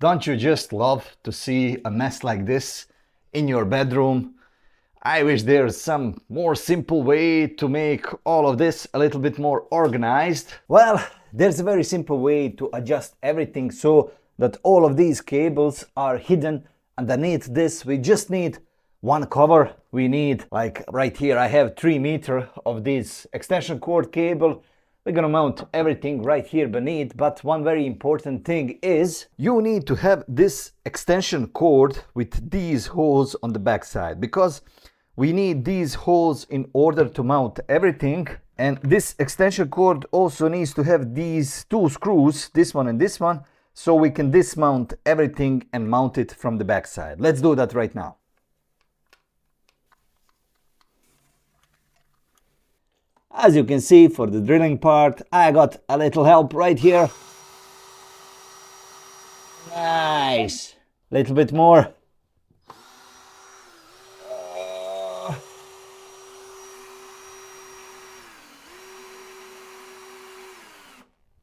Don't you just love to see a mess like this in your bedroom? I wish there's some more simple way to make all of this a little bit more organized. Well, there's a very simple way to adjust everything so that all of these cables are hidden underneath this. We just need one cover. We need, like right here, I have 3 meters of this extension cord cable. We're gonna mount everything right here beneath, but one very important thing is you need to have this extension cord with these holes on the back side, because we need these holes in order to mount everything. And this extension cord also needs to have these 2 screws, this one and this one, so we can dismount everything and mount it from the back side. Let's do that right now. As you can see, for the drilling part, I got a little help right here. Nice. Little bit more.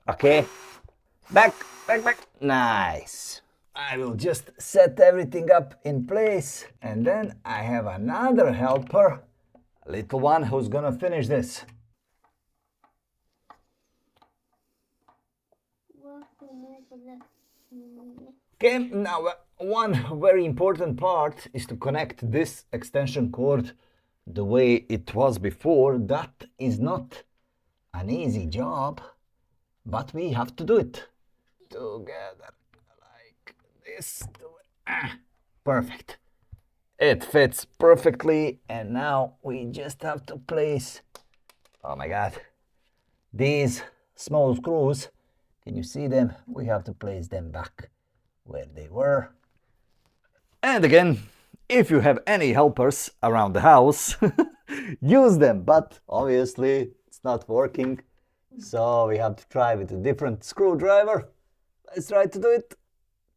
Okay. Back. Nice. I will just set everything up in place, and then I have another helper, a little one, who's gonna finish this. Okay, now one very important part is to connect this extension cord the way it was before. That is not an easy job, but we have to do it together like this. Perfect. It fits perfectly, and now we just have to place, oh my god, these small screws. Can you see them? We have to place them back where they were. And again, if you have any helpers around the house, use them, but obviously it's not working, so we have to try with a different screwdriver. Let's try to do it.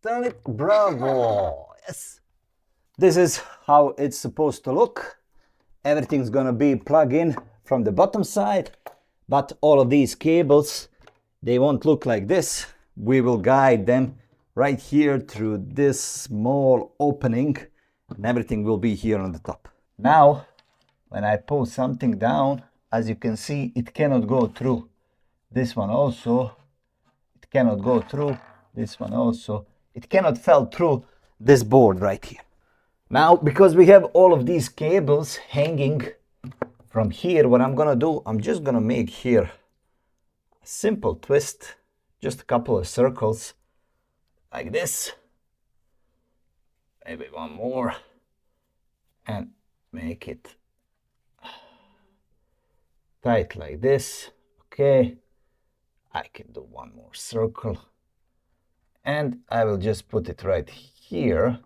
Turn it. Bravo. Yes. This is how it's supposed to look. Everything's gonna be plugged in from the bottom side, but all of these cables, they won't look like this. We will guide them right here through this small opening, and everything will be here on the top. Now, when I pull something down, as you can see, it cannot go through. This one also, it cannot go through. This one also, it cannot fall through this board right here. Now, because we have all of these cables hanging from here, what I'm gonna do, I'm just gonna make here a simple twist, just a couple of circles like this, maybe one more, and make it tight like this. Okay, I can do one more circle, and I will just put it right here.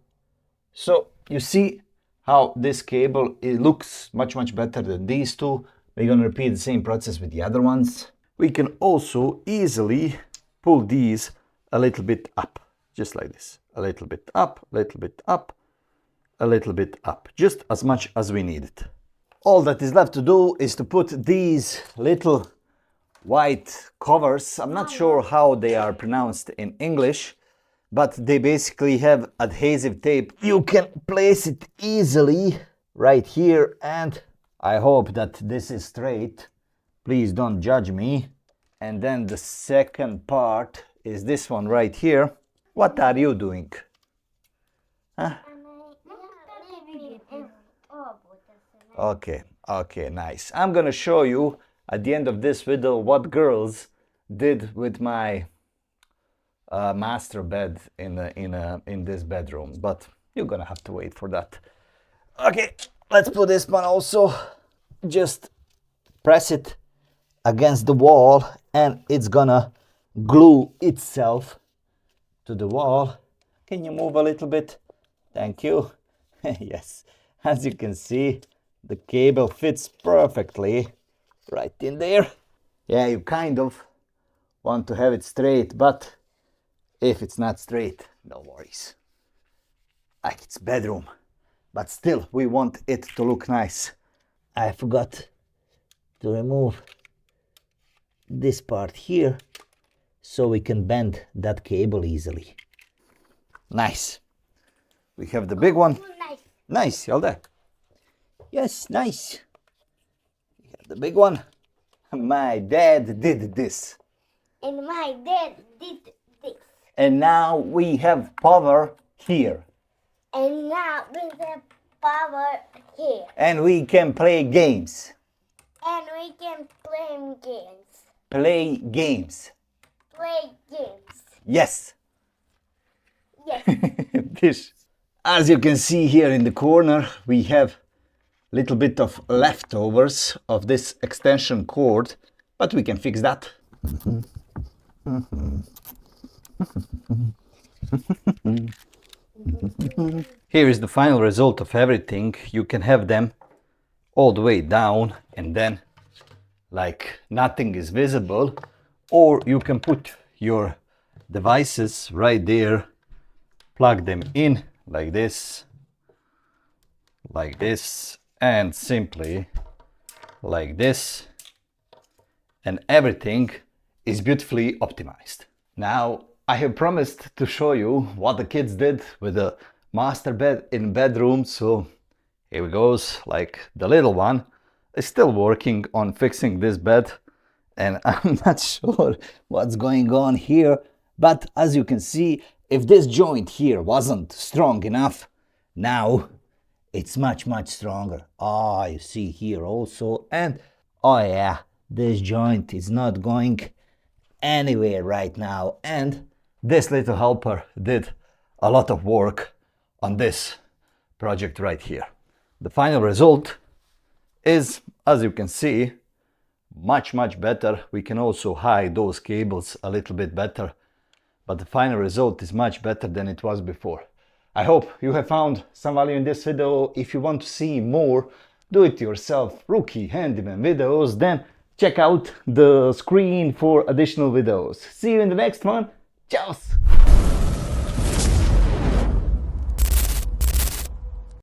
So you see how this cable, it looks much better than these two. We're gonna repeat the same process with the other ones. We can also easily pull these a little bit up, just like this. A little bit up, a little bit up, a little bit up, just as much as we need it. All that is left to do is to put these little white covers. I'm not sure how they are pronounced in English, but they basically have adhesive tape. You can place it easily right here, and I hope that this is straight. Please don't judge me. And then the second part is this one right here. What are you doing? Huh? Okay, nice. I'm gonna show you at the end of this video what girls did with my master bed in this bedroom, but you're gonna have to wait for that. Okay, let's put this one also. Just press it against the wall, and it's gonna glue itself to the wall. Can you move a little bit? Thank you. Yes, as you can see, the cable fits perfectly right in there. Yeah, you kind of want to have it straight, but if it's not straight, no worries. Like it's bedroom, but still we want it to look nice. I forgot to remove this part here so we can bend that cable easily. Nice. We have the big one. Nice. Nice, Yalda. Yes, nice. We have the big one. My dad did this. And my dad did this. And now we have power here. And now we have power here. And we can play games. And we can play games. Play games. Play games. Yes. Yes. This. As you can see here in the corner, we have a little bit of leftovers of this extension cord, but we can fix that. Here is the final result of everything. You can have them all the way down and then like nothing is visible, or you can put your devices right there, plug them in like this, and simply like this, and everything is beautifully optimized. Now I have promised to show you what the kids did with the master bed in bedroom, so here it goes. Like the little one is still working on fixing this bed, and I'm not sure what's going on here, but as you can see, if this joint here wasn't strong enough, now it's much stronger. Ah, you see here also, and oh yeah, this joint is not going anywhere right now, and this little helper did a lot of work on this project right here. The final result is, as you can see, much better. We can also hide those cables a little bit better, but the final result is much better than it was before. I hope you have found some value in this video. If you want to see more do-it-yourself rookie handyman videos, then check out the screen for additional videos. See you in the next one. Ciao!